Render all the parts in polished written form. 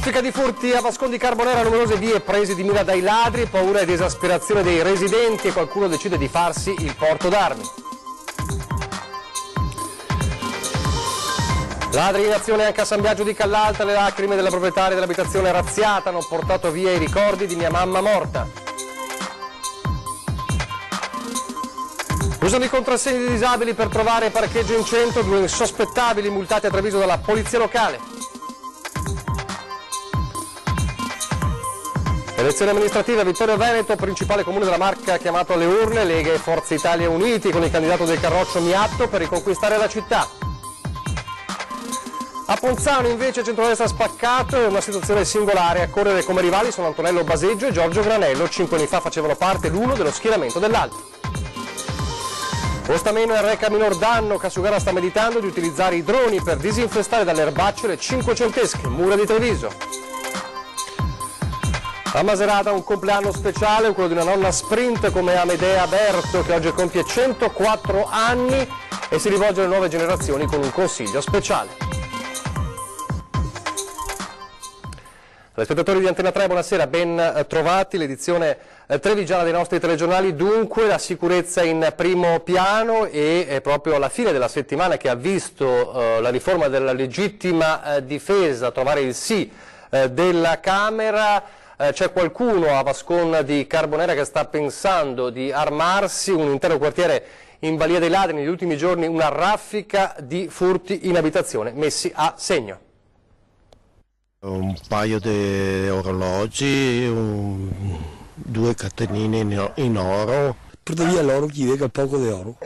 Soffica di furti a Vascon di Carbonera, numerose vie prese di mira dai ladri, paura ed esasperazione dei residenti e qualcuno decide di farsi il porto d'armi. Ladri in azione anche a San Biagio di Callalta, le lacrime della proprietaria dell'abitazione razziata hanno portato via i ricordi di mia mamma morta. Usano i contrassegni di disabili per trovare parcheggio in centro, 2 insospettabili multati a Treviso dalla polizia locale. Elezioni amministrative a Vittorio Veneto, principale comune della Marca chiamato alle urne, Lega e Forza Italia uniti con il candidato del Carroccio Miatto per riconquistare la città. A Ponzano invece centrodestra spaccato e una situazione singolare, a correre come rivali sono Antonello Baseggio e Giorgio Granello, 5 anni fa facevano parte l'uno dello schieramento dell'altro. Costa meno e reca minor danno, Casugara sta meditando di utilizzare i droni per disinfestare dalle erbacce le cinquecentesche mura di Treviso. A Maserata un compleanno speciale, quello di una nonna sprint come Amedea Berto che oggi compie 104 anni e si rivolge alle nuove generazioni con un consiglio speciale. Spettatori di Antena 3, buonasera, ben trovati, l'edizione trevigiana dei nostri telegiornali, dunque la sicurezza in primo piano e è proprio la fine della settimana che ha visto la riforma della legittima difesa trovare il sì della Camera. C'è qualcuno a Vascon di Carbonera che sta pensando di armarsi, un intero quartiere in balia dei ladri, negli ultimi giorni una raffica di furti in abitazione messi a segno. Un paio di orologi, 2 catenine in oro. Porta via l'oro chi vede poco di oro.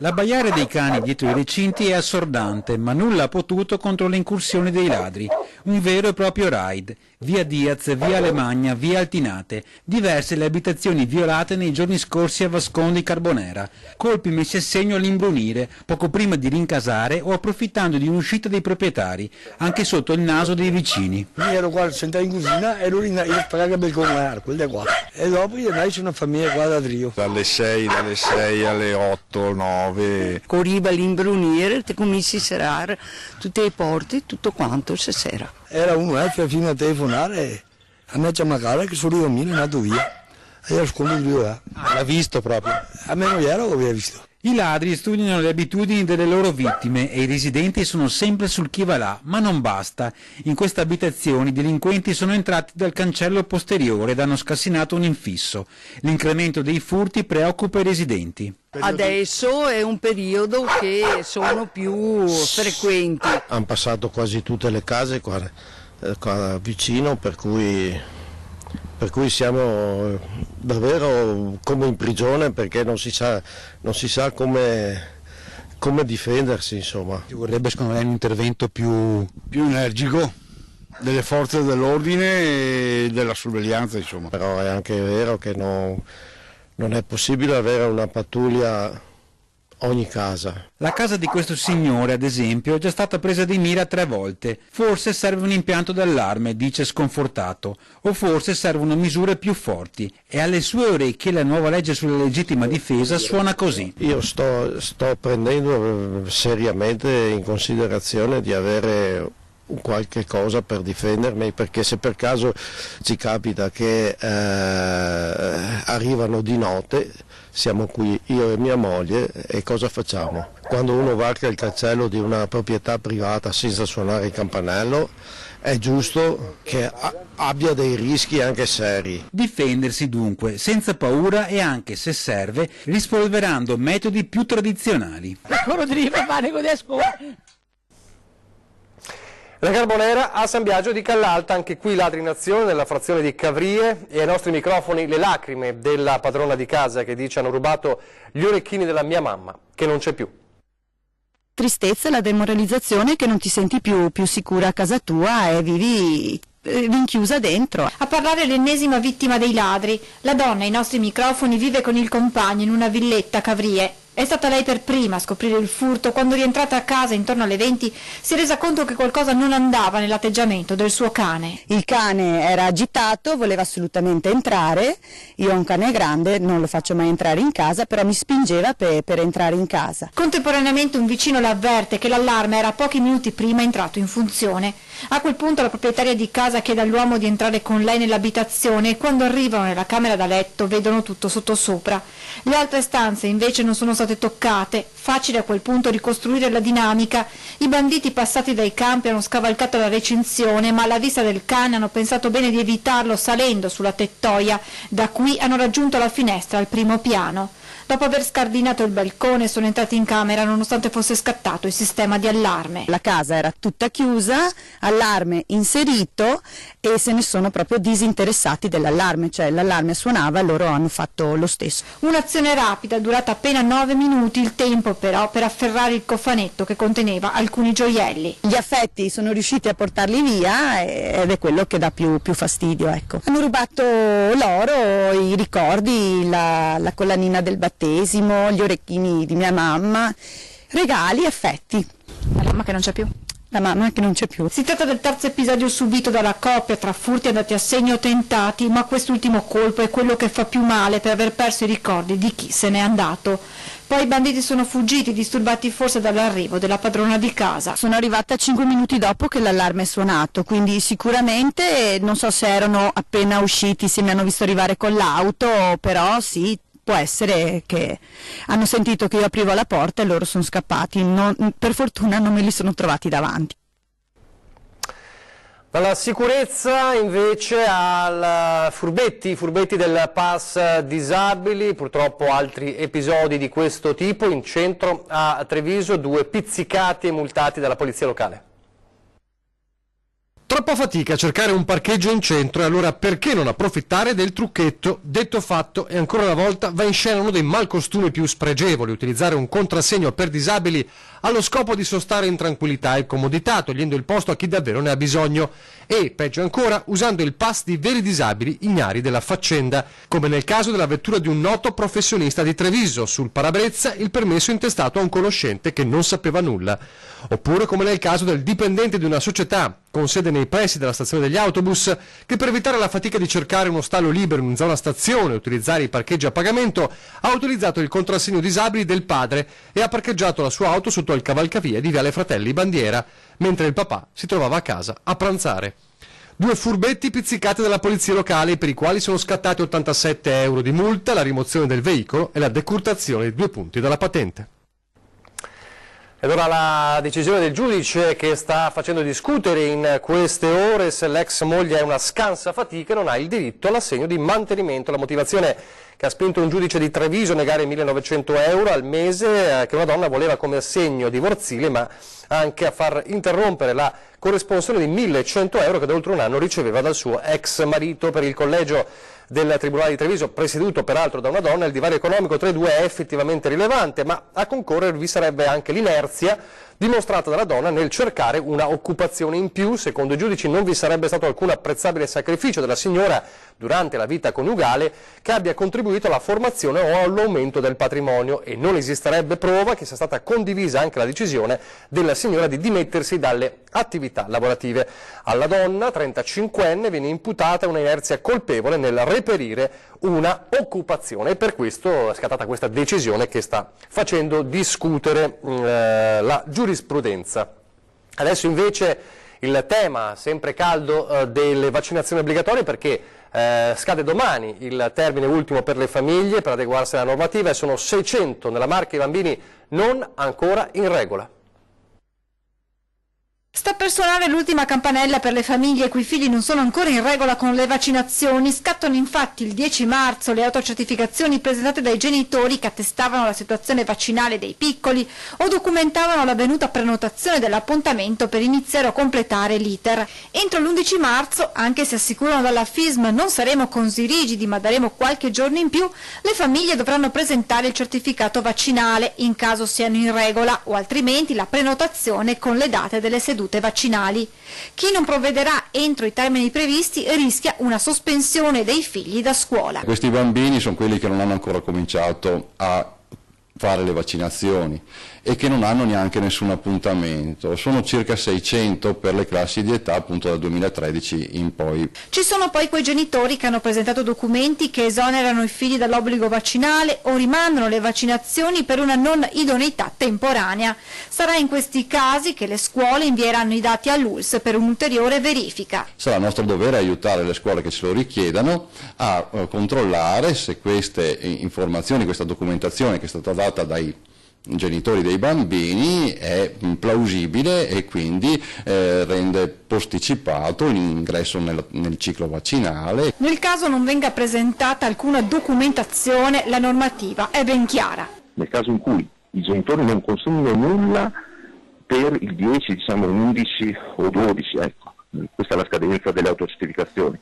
L'abbaiare dei cani dietro i recinti è assordante, ma nulla ha potuto contro le incursioni dei ladri. Un vero e proprio raid. Via Diaz, via Alemagna, via Altinate. Diverse le abitazioni violate nei giorni scorsi a Vascon di Carbonera. Colpi messi a segno all'imbrunire, poco prima di rincasare o approfittando di un'uscita dei proprietari, anche sotto il naso dei vicini. Io ero qua sentato in cucina e lui io pagavo il balcone, quello qua. E dopo io andai su una famiglia qua da Trio. Dalle 6 alle 8, 9. Corriva l'imbrunire, ti cominci a serrare tutte le porte, tutto quanto stasera. Era uno fino a telefonare, a me c'è una cara che sono io è andato via. E io ascolto il Dio. L'ha visto proprio? A me non era, lo avevo visto. I ladri studiano le abitudini delle loro vittime e i residenti sono sempre sul chi va là, ma non basta. In queste abitazioni i delinquenti sono entrati dal cancello posteriore ed hanno scassinato un infisso. L'incremento dei furti preoccupa i residenti. Adesso è un periodo che sono più frequenti. Hanno passato quasi tutte le case qua vicino, per cui siamo davvero come in prigione perché non si sa come difendersi, insomma. Ci vorrebbe secondo me un intervento più energico delle forze dell'ordine e della sorveglianza, insomma. Però è anche vero che non è possibile avere una pattuglia ogni casa. La casa di questo signore, ad esempio, è già stata presa di mira 3 volte. Forse serve un impianto d'allarme, dice sconfortato, o forse servono misure più forti. E alle sue orecchie la nuova legge sulla legittima difesa suona così. Io sto prendendo seriamente in considerazione di avere qualche cosa per difendermi, perché se per caso ci capita che arrivano di notte, siamo qui io e mia moglie e cosa facciamo? Quando uno varca il cancello di una proprietà privata senza suonare il campanello è giusto che abbia dei rischi anche seri. Difendersi dunque, senza paura e anche, se serve, rispolverando metodi più tradizionali. La Carbonera a San Biagio di Callalta, anche qui ladri in azione nella frazione di Cavrie e ai nostri microfoni le lacrime della padrona di casa che dice hanno rubato gli orecchini della mia mamma, che non c'è più. Tristezza, la demoralizzazione che non ti senti più sicura a casa tua e vivi rinchiusa dentro. A parlare l'ennesima vittima dei ladri. La donna ai nostri microfoni vive con il compagno in una villetta a Cavrie. È stata lei per prima a scoprire il furto. Quando rientrata a casa intorno alle 20 si è resa conto che qualcosa non andava nell'atteggiamento del suo cane. Il cane era agitato, voleva assolutamente entrare, io ho un cane grande, non lo faccio mai entrare in casa, però mi spingeva per entrare in casa. Contemporaneamente un vicino le avverte che l'allarme era pochi minuti prima entrato in funzione. A quel punto la proprietaria di casa chiede all'uomo di entrare con lei nell'abitazione e quando arrivano nella camera da letto vedono tutto sottosopra. Le altre stanze invece non sono state toccate. Facile a quel punto ricostruire la dinamica. I banditi passati dai campi hanno scavalcato la recinzione, ma alla vista del cane hanno pensato bene di evitarlo salendo sulla tettoia. Da qui hanno raggiunto la finestra al primo piano. Dopo aver scardinato il balcone sono entrati in camera nonostante fosse scattato il sistema di allarme. La casa era tutta chiusa, allarme inserito e se ne sono proprio disinteressati dell'allarme, cioè l'allarme suonava e loro hanno fatto lo stesso. Un'azione rapida durata appena 9 minuti, il tempo però per afferrare il cofanetto che conteneva alcuni gioielli. Gli affetti sono riusciti a portarli via ed è quello che dà più fastidio. Ecco. Hanno rubato l'oro, i ricordi, la collanina del battesimo, gli orecchini di mia mamma, regali, affetti. La mamma che non c'è più? La mamma che non c'è più. Si tratta del terzo episodio subito dalla coppia tra furti andati a segno o tentati, ma quest'ultimo colpo è quello che fa più male per aver perso i ricordi di chi se n'è andato. Poi i banditi sono fuggiti, disturbati forse dall'arrivo della padrona di casa. Sono arrivata 5 minuti dopo che l'allarme è suonato, quindi sicuramente non so se erano appena usciti, se mi hanno visto arrivare con l'auto, però sì, può essere che hanno sentito che io aprivo la porta e loro sono scappati. Per fortuna non me li sono trovati davanti. Dalla sicurezza invece al furbetti del pass disabili, purtroppo altri episodi di questo tipo in centro a Treviso, 2 pizzicati e multati dalla polizia locale. Troppa fatica a cercare un parcheggio in centro e allora perché non approfittare del trucchetto? Detto fatto e ancora una volta va in scena uno dei malcostumi più spregevoli, utilizzare un contrassegno per disabili allo scopo di sostare in tranquillità e comodità, togliendo il posto a chi davvero ne ha bisogno e, peggio ancora, usando il pass di veri disabili ignari della faccenda, come nel caso della vettura di un noto professionista di Treviso, sul parabrezza il permesso intestato a un conoscente che non sapeva nulla, oppure come nel caso del dipendente di una società con sede nei pressi della stazione degli autobus, che per evitare la fatica di cercare uno stallo libero in zona stazione e utilizzare i parcheggi a pagamento, ha utilizzato il contrassegno disabili del padre e ha parcheggiato la sua auto sotto il cavalcavia di Viale Fratelli Bandiera, mentre il papà si trovava a casa a pranzare. 2 furbetti pizzicati dalla polizia locale per i quali sono scattati 87 euro di multa, la rimozione del veicolo e la decurtazione di 2 punti dalla patente. Ed ora la decisione del giudice che sta facendo discutere in queste ore se l'ex moglie è una scansafatica e non ha il diritto all'assegno di mantenimento. La motivazione che ha spinto un giudice di Treviso a negare 1.900 euro al mese che una donna voleva come assegno divorzile, ma anche a far interrompere la corresponsione di 1.100 euro che da oltre un anno riceveva dal suo ex marito. Per il collegio del Tribunale di Treviso, presieduto peraltro da una donna, il divario economico tra i due è effettivamente rilevante, ma a concorrere vi sarebbe anche l'inerzia dimostrata dalla donna nel cercare una occupazione in più. Secondo i giudici non vi sarebbe stato alcun apprezzabile sacrificio della signora durante la vita coniugale che abbia contribuito alla formazione o all'aumento del patrimonio e non esisterebbe prova che sia stata condivisa anche la decisione della signora di dimettersi dalle attività lavorative. Alla donna, 35enne, viene imputata una inerzia colpevole nel reperire una occupazione e per questo è scattata questa decisione che sta facendo discutere la giurisprudenza. Adesso invece il tema sempre caldo delle vaccinazioni obbligatorie, perché scade domani il termine ultimo per le famiglie per adeguarsi alla normativa e sono 600 nella Marche i bambini non ancora in regola. Sta per suonare l'ultima campanella per le famiglie i cui figli non sono ancora in regola con le vaccinazioni. Scattano infatti il 10 marzo le autocertificazioni presentate dai genitori che attestavano la situazione vaccinale dei piccoli o documentavano l'avvenuta prenotazione dell'appuntamento per iniziare o completare l'iter. Entro l'11 marzo, anche se assicurano dalla FISM non saremo così rigidi ma daremo qualche giorno in più, le famiglie dovranno presentare il certificato vaccinale in caso siano in regola o altrimenti la prenotazione con le date delle sedute vaccinali. Chi non provvederà entro i termini previsti rischia una sospensione dei figli da scuola. Questi bambini sono quelli che non hanno ancora cominciato a fare le vaccinazioni e che non hanno neanche nessun appuntamento. Sono circa 600 per le classi di età appunto dal 2013 in poi. Ci sono poi quei genitori che hanno presentato documenti che esonerano i figli dall'obbligo vaccinale o rimandano le vaccinazioni per una non idoneità temporanea. Sarà in questi casi che le scuole invieranno i dati all'ULSS per un'ulteriore verifica. Sarà nostro dovere aiutare le scuole che ce lo richiedano a controllare se queste informazioni, questa documentazione che è stata data dai genitori dei bambini è plausibile e quindi rende posticipato l'ingresso nel ciclo vaccinale. Nel caso non venga presentata alcuna documentazione, la normativa è ben chiara. Nel caso in cui i genitori non consegnino nulla per il 10, 11 o 12, ecco, questa è la scadenza delle autocertificazioni,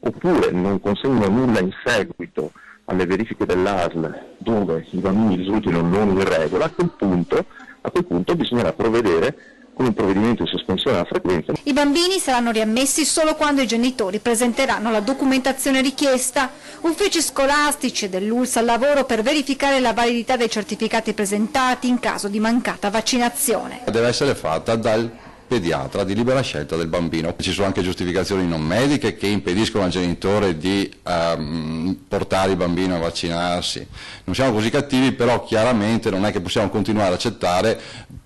oppure non consegnino nulla in seguito alle verifiche dell'ASL dove i bambini risultino non in regola, a quel punto bisognerà provvedere con un provvedimento di sospensione della frequenza. I bambini saranno riammessi solo quando i genitori presenteranno la documentazione richiesta. Uffici scolastici dell'ULSS al lavoro per verificare la validità dei certificati presentati in caso di mancata vaccinazione. Deve essere fatta dal pediatra di libera scelta del bambino. Ci sono anche giustificazioni non mediche che impediscono al genitore di portare il bambino a vaccinarsi. Non siamo così cattivi, però chiaramente non è che possiamo continuare ad accettare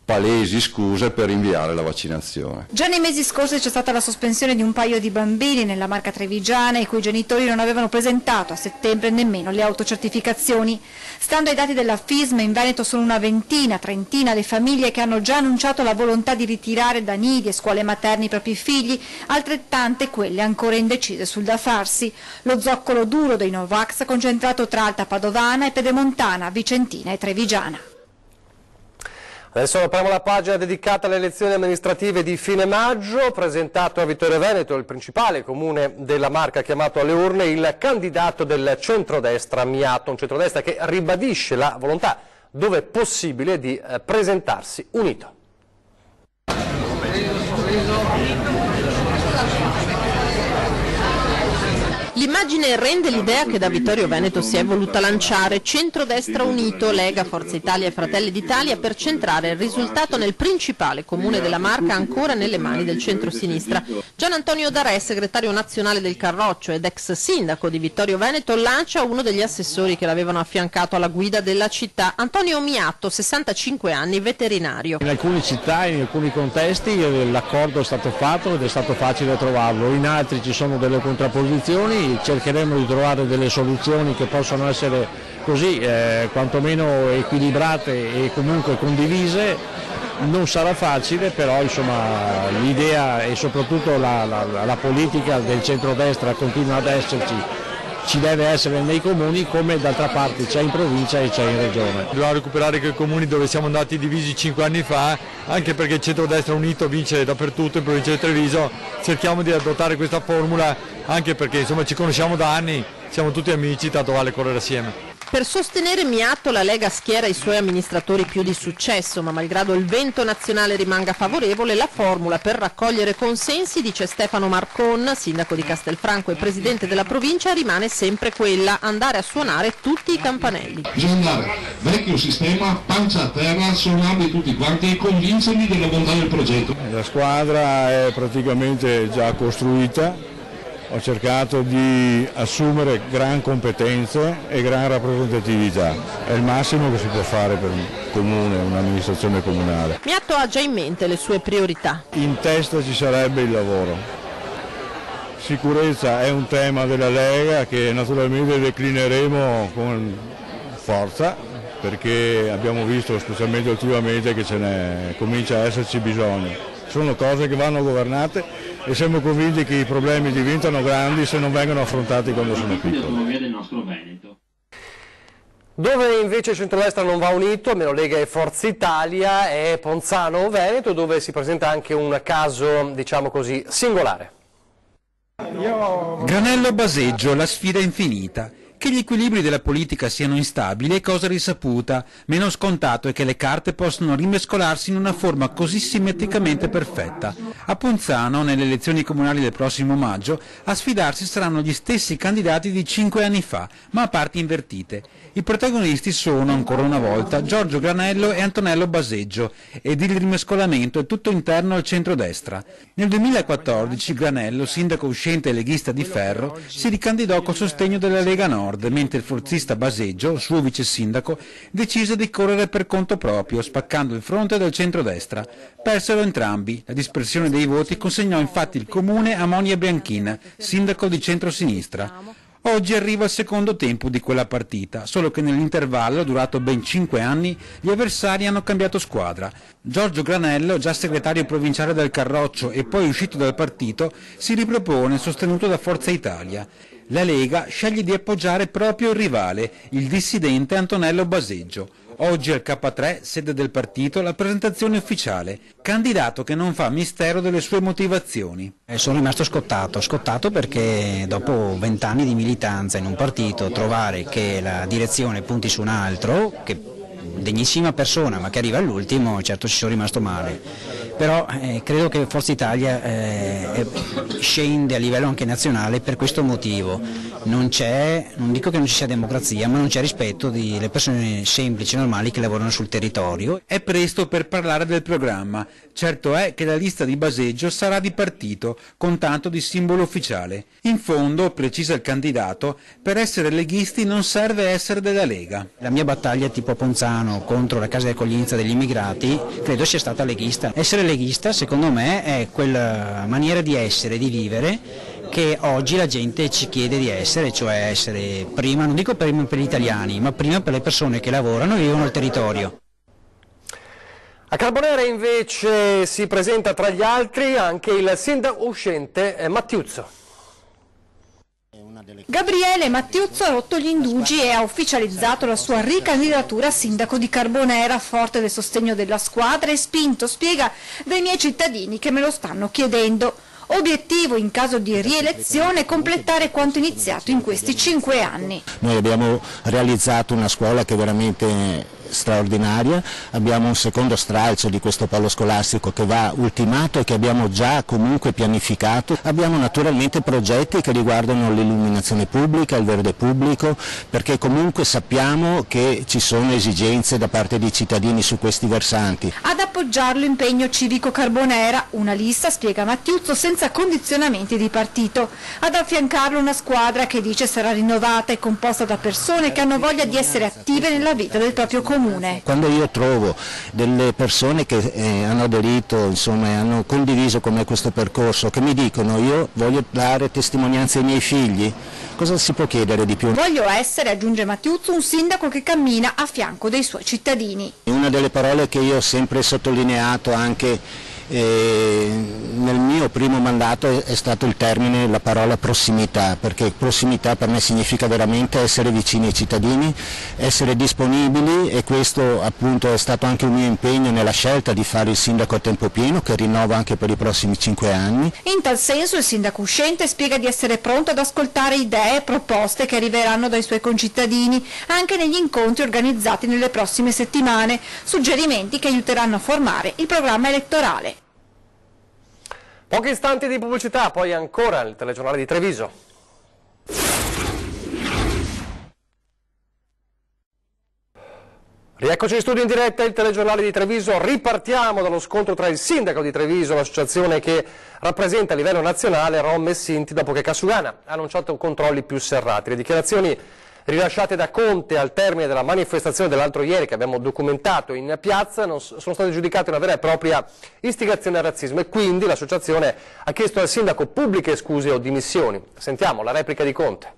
palesi scuse per rinviare la vaccinazione. Già nei mesi scorsi c'è stata la sospensione di un paio di bambini nella Marca Trevigiana i cui genitori non avevano presentato a settembre nemmeno le autocertificazioni. Stando ai dati della FISM in Veneto sono una trentina le famiglie che hanno già annunciato la volontà di ritirare da nidi e scuole materne i propri figli, altrettante quelle ancora indecise sul da farsi. Lo zoccolo duro dei Novax concentrato tra Alta Padovana e Pedemontana, Vicentina e Trevigiana. Adesso apriamo la pagina dedicata alle elezioni amministrative di fine maggio. Presentato a Vittorio Veneto, il principale comune della Marca chiamato alle urne, il candidato del centrodestra Miato, un centrodestra che ribadisce la volontà, dove possibile, di presentarsi unito. L'immagine rende l'idea che da Vittorio Veneto si è voluta lanciare centrodestra unito, Lega, Forza Italia e Fratelli d'Italia per centrare il risultato nel principale comune della Marca ancora nelle mani del centro-sinistra. Gian Antonio Darè, segretario nazionale del Carroccio ed ex sindaco di Vittorio Veneto, lancia uno degli assessori che l'avevano affiancato alla guida della città, Antonio Miatto, 65 anni, veterinario. In alcune città e in alcuni contesti l'accordo è stato fatto ed è stato facile trovarlo, in altri ci sono delle contrapposizioni. Cercheremo di trovare delle soluzioni che possano essere così quantomeno equilibrate e comunque condivise. Non sarà facile, però insomma l'idea e soprattutto la politica del centrodestra continua ad esserci, ci deve essere nei comuni come d'altra parte c'è in provincia e c'è in regione. Dobbiamo recuperare quei comuni dove siamo andati divisi 5 anni fa, anche perché il centrodestra unito vince dappertutto in provincia di Treviso. Cerchiamo di adottare questa formula anche perché insomma ci conosciamo da anni, siamo tutti amici, tanto vale correre assieme. Per sostenere Miatto la Lega schiera i suoi amministratori più di successo, ma malgrado il vento nazionale rimanga favorevole, la formula per raccogliere consensi, dice Stefano Marcon, sindaco di Castelfranco e presidente della provincia, rimane sempre quella, andare a suonare tutti i campanelli. Bisogna andare, vecchio sistema, pancia a terra, suonarli tutti quanti e convincerli della bontà del progetto. La squadra è praticamente già costruita. Ho cercato di assumere gran competenze e gran rappresentatività, è il massimo che si può fare per un comune, un'amministrazione comunale. Miatto ha già in mente le sue priorità. In testa ci sarebbe il lavoro. Sicurezza è un tema della Lega che naturalmente declineremo con forza, perché abbiamo visto specialmente ultimamente che comincia a esserci bisogno. Sono cose che vanno governate e siamo convinti che i problemi diventano grandi se non vengono affrontati quando sono piccoli. Dove invece il centrodestra non va unito, almeno Lega e Forza Italia, è Ponzano Veneto, dove si presenta anche un caso, diciamo così, singolare. Granello Baseggio, la sfida infinita. Che gli equilibri della politica siano instabili è cosa risaputa, meno scontato è che le carte possano rimescolarsi in una forma così simmetricamente perfetta. A Ponzano, nelle elezioni comunali del prossimo maggio, a sfidarsi saranno gli stessi candidati di 5 anni fa, ma a parti invertite. I protagonisti sono, ancora una volta, Giorgio Granello e Antonello Baseggio, ed il rimescolamento è tutto interno al centrodestra. Nel 2014 Granello, sindaco uscente e leghista di Ferro, si ricandidò col sostegno della Lega Nord, mentre il forzista Baseggio, suo vice sindaco, decise di correre per conto proprio, spaccando il fronte del centrodestra. Persero entrambi. La dispersione dei voti consegnò infatti il comune a Monia Bianchin, sindaco di centrosinistra. Oggi arriva il secondo tempo di quella partita, solo che nell'intervallo, durato ben 5 anni, gli avversari hanno cambiato squadra. Giorgio Granello, già segretario provinciale del Carroccio e poi uscito dal partito, si ripropone sostenuto da Forza Italia. La Lega sceglie di appoggiare proprio il rivale, il dissidente Antonello Baseggio. Oggi al K3, sede del partito, la presentazione ufficiale. Candidato che non fa mistero delle sue motivazioni. Sono rimasto scottato perché dopo 20 anni di militanza in un partito, trovare che la direzione punti su un altro, che degnissima persona ma che arriva all'ultimo, certo ci sono rimasto male. Però credo che Forza Italia scende a livello anche nazionale per questo motivo. Non dico che non ci sia democrazia, ma non c'è rispetto delle persone semplici, normali che lavorano sul territorio. È presto per parlare del programma. Certo è che la lista di Baseggio sarà di partito, con tanto di simbolo ufficiale. In fondo, precisa il candidato, per essere leghisti non serve essere della Lega. La mia battaglia tipo a Ponzano contro la casa di accoglienza degli immigrati credo sia stata leghista. Essere leghista secondo me è quella maniera di essere, di vivere che oggi la gente ci chiede di essere, cioè essere prima, non dico prima per gli italiani, ma prima per le persone che lavorano e vivono il territorio. A Carbonera invece si presenta tra gli altri anche il sindaco uscente Mattiuzzo. Gabriele Mattiuzzo ha rotto gli indugi e ha ufficializzato la sua ricandidatura a sindaco di Carbonera, forte del sostegno della squadra e spinto, spiega, dai miei cittadini che me lo stanno chiedendo. Obiettivo in caso di rielezione completare quanto iniziato in questi 5 anni. Noi abbiamo realizzato una scuola che è veramente straordinaria, abbiamo un secondo stralcio di questo polo scolastico che va ultimato e che abbiamo già comunque pianificato. Abbiamo naturalmente progetti che riguardano l'illuminazione pubblica, il verde pubblico, perché comunque sappiamo che ci sono esigenze da parte dei cittadini su questi versanti. Ad appoggiarlo impegno civico Carbonera, una lista, spiega Mattiuzzo, senza condizionamenti di partito. Ad affiancarlo una squadra che dice sarà rinnovata e composta da persone che hanno voglia di essere attive nella vita del proprio comune. Quando io trovo delle persone che hanno aderito, insomma, e hanno condiviso con me questo percorso, che mi dicono io voglio dare testimonianza ai miei figli, cosa si può chiedere di più? Voglio essere, aggiunge Mattiuzzo, un sindaco che cammina a fianco dei suoi cittadini. Una delle parole che io ho sempre sottolineato anche nel mio primo mandato è stato il termine, la parola prossimità, perché prossimità per me significa veramente essere vicini ai cittadini, essere disponibili, e questo appunto è stato anche un mio impegno nella scelta di fare il sindaco a tempo pieno, che rinnova anche per i prossimi 5 anni. In tal senso il sindaco uscente spiega di essere pronto ad ascoltare idee e proposte che arriveranno dai suoi concittadini anche negli incontri organizzati nelle prossime settimane, suggerimenti che aiuteranno a formare il programma elettorale. Pochi istanti di pubblicità, poi ancora il telegiornale di Treviso. Rieccoci in studio in diretta, il telegiornale di Treviso. Ripartiamo dallo scontro tra il sindaco di Treviso, l'associazione che rappresenta a livello nazionale Rom e Sinti, dopo che Casugana ha annunciato controlli più serrati. Le dichiarazioni rilasciate da Conte al termine della manifestazione dell'altro ieri, che abbiamo documentato in piazza, sono state giudicate una vera e propria istigazione al razzismo, e quindi l'associazione ha chiesto al sindaco pubbliche scuse o dimissioni. Sentiamo la replica di Conte.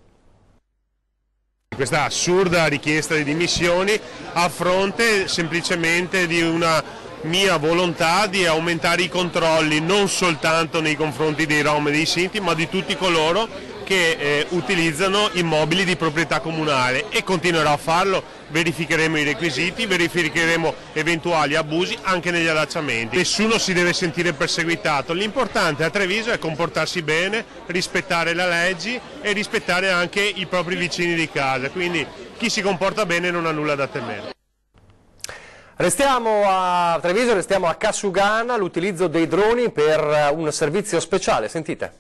Questa assurda richiesta di dimissioni a fronte semplicemente di una mia volontà di aumentare i controlli non soltanto nei confronti dei Rom e dei Sinti, ma di tutti coloro che utilizzano immobili di proprietà comunale, e continuerò a farlo. Verificheremo i requisiti, verificheremo eventuali abusi anche negli allacciamenti. Nessuno si deve sentire perseguitato, l'importante a Treviso è comportarsi bene, rispettare le leggi e rispettare anche i propri vicini di casa, quindi chi si comporta bene non ha nulla da temere. Restiamo a Treviso, restiamo a Casugana, l'utilizzo dei droni per un servizio speciale, sentite.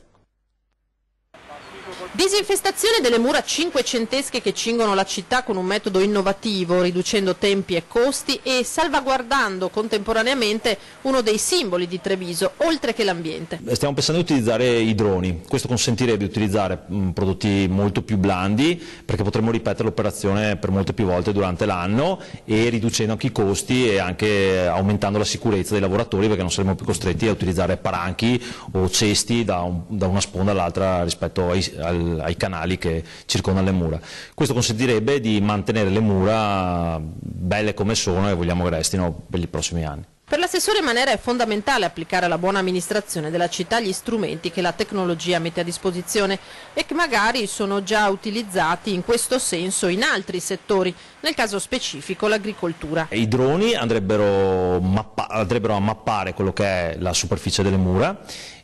Disinfestazione delle mura cinquecentesche che cingono la città con un metodo innovativo, riducendo tempi e costi e salvaguardando contemporaneamente uno dei simboli di Treviso, oltre che l'ambiente. Stiamo pensando di utilizzare i droni, questo consentirebbe di utilizzare prodotti molto più blandi, perché potremmo ripetere l'operazione per molte più volte durante l'anno, e riducendo anche i costi e anche aumentando la sicurezza dei lavoratori, perché non saremo più costretti a utilizzare paranchi o cesti da una sponda all'altra rispetto ai canali che circondano le mura. Questo consentirebbe di mantenere le mura belle come sono e vogliamo che restino per i prossimi anni. Per l'assessore Manera è fondamentale applicare alla buona amministrazione della città gli strumenti che la tecnologia mette a disposizione e che magari sono già utilizzati in questo senso in altri settori, nel caso specifico l'agricoltura. I droni andrebbero a mappare quello che è la superficie delle mura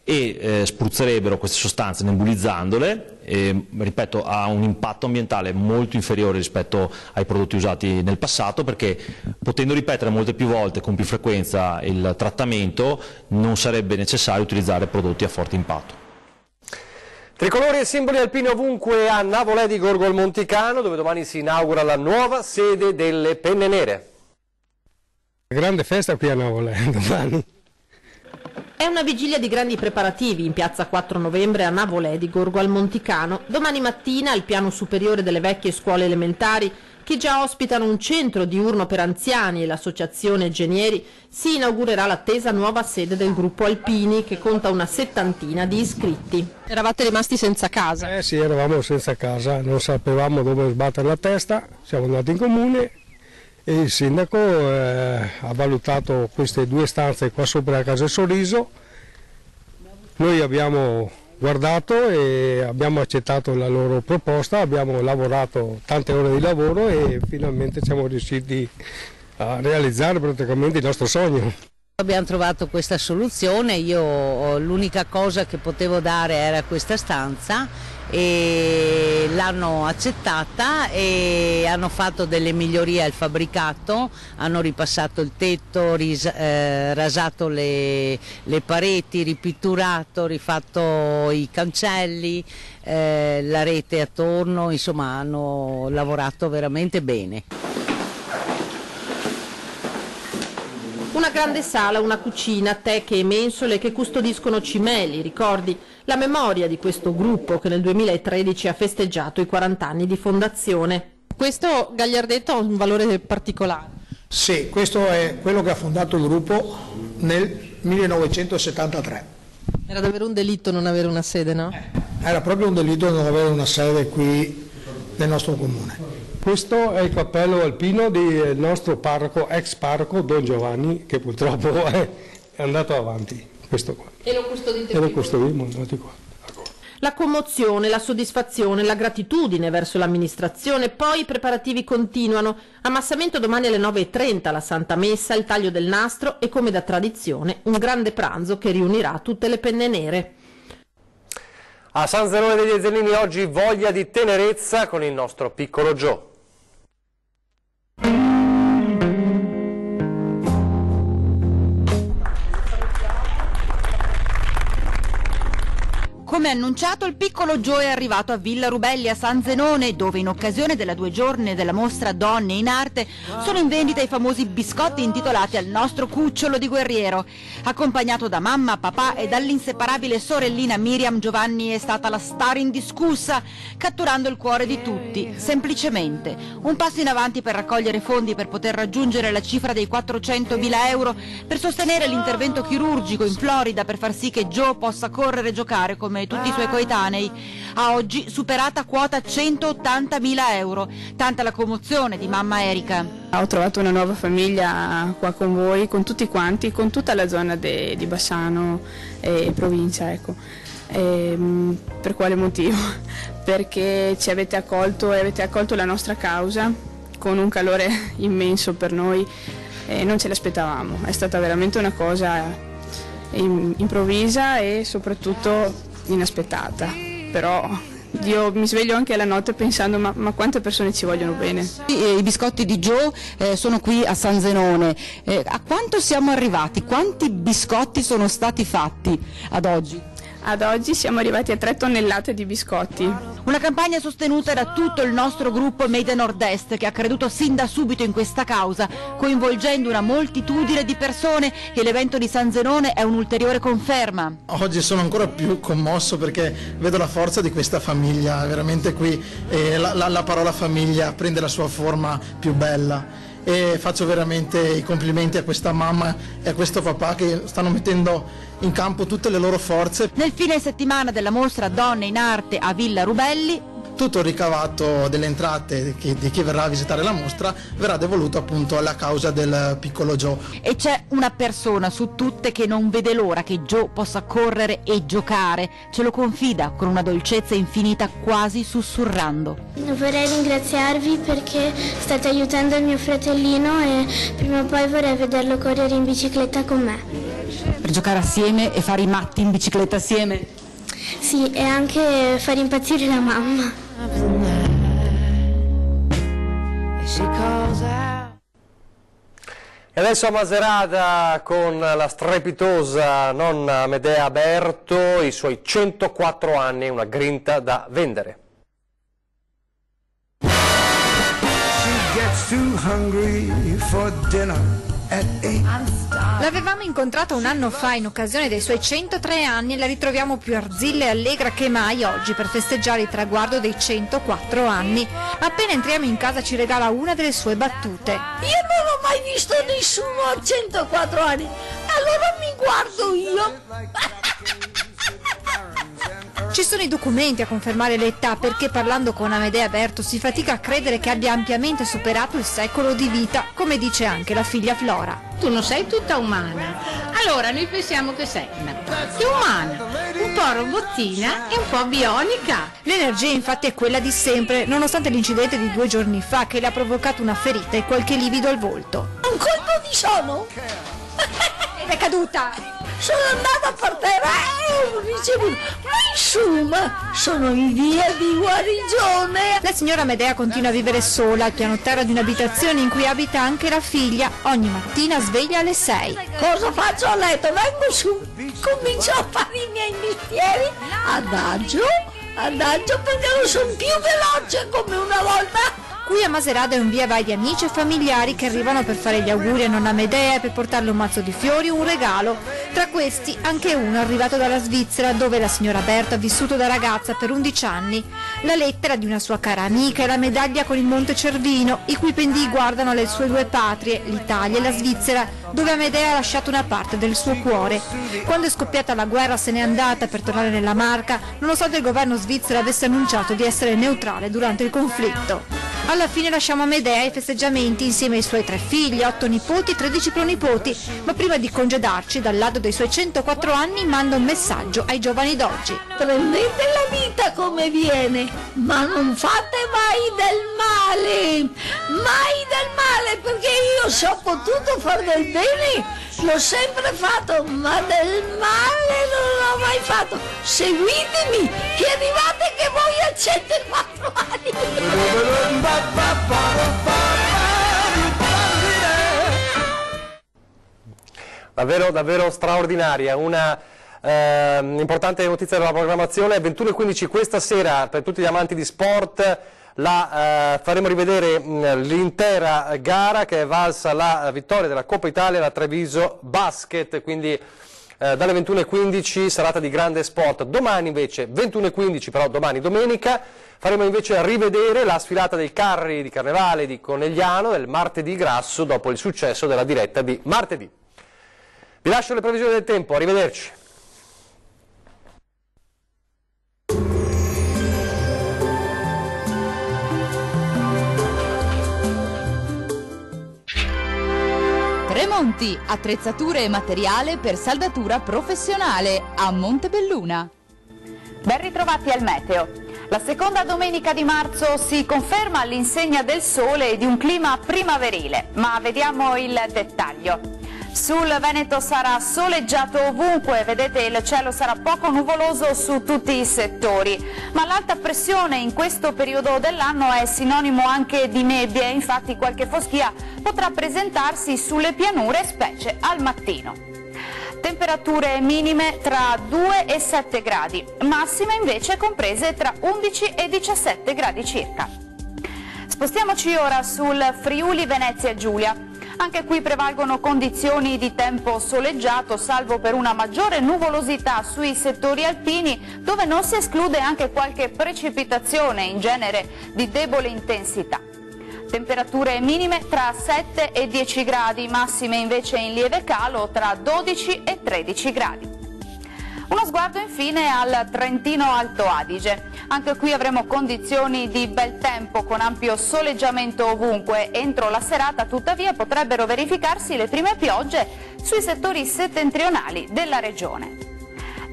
e spruzzerebbero queste sostanze nebulizzandole, e, ripeto, ha un impatto ambientale molto inferiore rispetto ai prodotti usati nel passato, perché potendo ripetere molte più volte con più frequenza il trattamento non sarebbe necessario utilizzare prodotti a forte impatto. Tricolori e simboli alpini ovunque a Navolè di Gorgo al Monticano, dove domani si inaugura la nuova sede delle Penne Nere. Grande festa qui a Navolè domani. È una vigilia di grandi preparativi in piazza 4 novembre a Navolè di Gorgo al Monticano. Domani mattina al piano superiore delle vecchie scuole elementari, che già ospitano un centro diurno per anziani e l'associazione Genieri, si inaugurerà l'attesa nuova sede del gruppo Alpini, che conta una 70ina di iscritti. Eravate rimasti senza casa? Sì, eravamo senza casa, non sapevamo dove sbattere la testa, siamo andati in comune e il sindaco ha valutato queste 2 stanze qua sopra a Casa Sorriso. Noi abbiamo guardato e abbiamo accettato la loro proposta, abbiamo lavorato tante ore di lavoro e finalmente siamo riusciti a realizzare praticamente il nostro sogno. Abbiamo trovato questa soluzione, io l'unica cosa che potevo dare era questa stanza e l'hanno accettata e hanno fatto delle migliorie al fabbricato, hanno ripassato il tetto, rasato le pareti, ripitturato, rifatto i cancelli, la rete attorno, insomma hanno lavorato veramente bene. Una grande sala, una cucina, teche e mensole che custodiscono cimeli, ricordi, la memoria di questo gruppo che nel 2013 ha festeggiato i 40 anni di fondazione. Questo Gagliardetto ha un valore particolare. Sì, questo è quello che ha fondato il gruppo nel 1973. Era davvero un delitto non avere una sede, no? Era proprio un delitto non avere una sede qui nel nostro comune. Questo è il cappello alpino del nostro parroco, ex parroco Don Giovanni, che purtroppo è andato avanti. Questo qua. E lo custodite? E lo custodimmo, andati qua. La commozione, la soddisfazione, la gratitudine verso l'amministrazione, poi i preparativi continuano. Ammassamento domani alle 9:30, la Santa Messa, il taglio del nastro e, come da tradizione, un grande pranzo che riunirà tutte le Penne Nere. A San Zenone degli Ezzelini oggi voglia di tenerezza con il nostro piccolo Gio. Come annunciato, il piccolo Gio è arrivato a Villa Rubelli a San Zenone, dove in occasione della 2 giorni della mostra Donne in Arte sono in vendita i famosi biscotti intitolati al nostro cucciolo di guerriero. Accompagnato da mamma, papà e dall'inseparabile sorellina Miriam, Giovanni è stata la star indiscussa, catturando il cuore di tutti, semplicemente. Un passo in avanti per raccogliere fondi per poter raggiungere la cifra dei 400.000 euro per sostenere l'intervento chirurgico in Florida per far sì che Gio possa correre e giocare come tutti i suoi coetanei. A oggi superata quota 180.000 euro. Tanta la commozione di mamma Erika. Ho trovato una nuova famiglia qua con voi, con tutti quanti, con tutta la zona di Bassano e provincia, ecco. Per quale motivo? Perché ci avete accolto e avete accolto la nostra causa con un calore immenso per noi e non ce l'aspettavamo. È stata veramente una cosa improvvisa e soprattutto inaspettata, però io mi sveglio anche alla notte pensando ma quante persone ci vogliono bene. I biscotti di Joe sono qui a San Zenone. A quanto siamo arrivati? Quanti biscotti sono stati fatti ad oggi? Ad oggi siamo arrivati a 3 tonnellate di biscotti. Una campagna sostenuta da tutto il nostro gruppo Made Nord-Est, che ha creduto sin da subito in questa causa, coinvolgendo una moltitudine di persone, e l'evento di San Zenone è un'ulteriore conferma. Oggi sono ancora più commosso perché vedo la forza di questa famiglia, veramente qui la parola famiglia prende la sua forma più bella. E faccio veramente i complimenti a questa mamma e a questo papà che stanno mettendo in campo tutte le loro forze. Nel fine settimana della mostra Donne in Arte a Villa Rubelli, tutto il ricavato delle entrate di chi verrà a visitare la mostra verrà devoluto appunto alla causa del piccolo Joe. E c'è una persona su tutte che non vede l'ora che Joe possa correre e giocare, ce lo confida con una dolcezza infinita, quasi sussurrando. Vorrei ringraziarvi perché state aiutando il mio fratellino e prima o poi vorrei vederlo correre in bicicletta con me. Per giocare assieme e fare i matti in bicicletta assieme? Sì, e anche far impazzire la mamma. E adesso a Macerata con la strepitosa nonna Medea Berto, i suoi 104 anni e una grinta da vendere. L'avevamo incontrata un anno fa in occasione dei suoi 103 anni e la ritroviamo più arzilla e allegra che mai oggi per festeggiare il traguardo dei 104 anni. Appena entriamo in casa ci regala una delle sue battute. Io non ho mai visto nessuno a 104 anni, allora mi guardo io. Ci sono i documenti a confermare l'età, perché parlando con Amedea Berto si fatica a credere che abbia ampiamente superato il secolo di vita, come dice anche la figlia Flora. Tu non sei tutta umana, allora noi pensiamo che sei una parte umana, un po' robottina e un po' bionica. L'energia infatti è quella di sempre, nonostante l'incidente di 2 giorni fa che le ha provocato una ferita e qualche livido al volto. Un colpo di sonno? Ed è caduta! Sono andata per terra e ho ricevuto, ma insomma sono in via di guarigione. La signora Medea continua a vivere sola al piano terra di un'abitazione in cui abita anche la figlia. Ogni mattina sveglia alle 6. Cosa faccio a letto? Vengo su, comincio a fare i miei mestieri, adagio perché non sono più veloce come una volta. Qui a Macerata è un via vai di amici e familiari che arrivano per fare gli auguri a nonna Medea e per portarle un mazzo di fiori, un regalo. Tra questi anche uno arrivato dalla Svizzera, dove la signora Berta ha vissuto da ragazza per 11 anni. La lettera di una sua cara amica e la medaglia con il Monte Cervino, i cui pendii guardano le sue 2 patrie, l'Italia e la Svizzera, dove Amedea ha lasciato una parte del suo cuore. Quando è scoppiata la guerra se n'è andata per tornare nella Marca, nonostante il governo svizzero avesse annunciato di essere neutrale durante il conflitto. Alla fine lasciamo Amedea ai festeggiamenti insieme ai suoi 3 figli, 8 nipoti e 13 pronipoti, ma prima di congedarci dal lato dei suoi 104 anni manda un messaggio ai giovani d'oggi. Prendete la vita come viene, ma non fate mai del male, perché io se ho potuto fare del bene l'ho sempre fatto, ma del male non l'ho mai fatto. Seguitemi, che arrivate che voi a 104 anni. Davvero straordinaria, una importante notizia della programmazione. 21:15 questa sera per tutti gli amanti di sport faremo rivedere l'intera gara che è valsa la vittoria della Coppa Italia, la Treviso Basket, quindi dalle 21:15 serata di grande sport. Domani invece 21:15, però domani domenica, faremo invece rivedere la sfilata dei carri di Carnevale di Conegliano del martedì grasso dopo il successo della diretta di martedì. Vi lascio le previsioni del tempo, arrivederci. Tremonti, attrezzature e materiale per saldatura professionale a Montebelluna. Ben ritrovati al meteo. La seconda domenica di marzo si conferma all'insegna del sole e di un clima primaverile, ma vediamo il dettaglio. Sul Veneto sarà soleggiato ovunque, vedete il cielo sarà poco nuvoloso su tutti i settori, ma l'alta pressione in questo periodo dell'anno è sinonimo anche di nebbie, infatti qualche foschia potrà presentarsi sulle pianure, specie al mattino. Temperature minime tra 2 e 7 gradi, massime invece comprese tra 11 e 17 gradi circa. Spostiamoci ora sul Friuli Venezia Giulia. Anche qui prevalgono condizioni di tempo soleggiato, salvo per una maggiore nuvolosità sui settori alpini, dove non si esclude anche qualche precipitazione, in genere di debole intensità. Temperature minime tra 7 e 10 gradi, massime invece in lieve calo tra 12 e 13 gradi. Uno sguardo infine al Trentino Alto Adige. Anche qui avremo condizioni di bel tempo con ampio soleggiamento ovunque. Entro la serata tuttavia potrebbero verificarsi le prime piogge sui settori settentrionali della regione.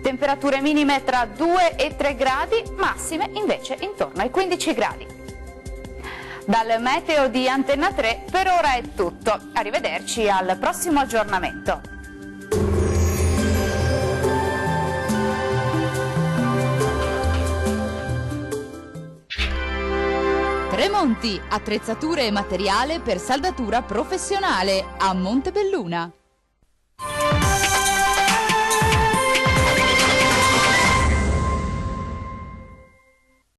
Temperature minime tra 2 e 3 gradi, massime invece intorno ai 15 gradi. Dal meteo di Antenna 3 per ora è tutto. Arrivederci al prossimo aggiornamento. Tremonti, attrezzature e materiale per saldatura professionale a Montebelluna.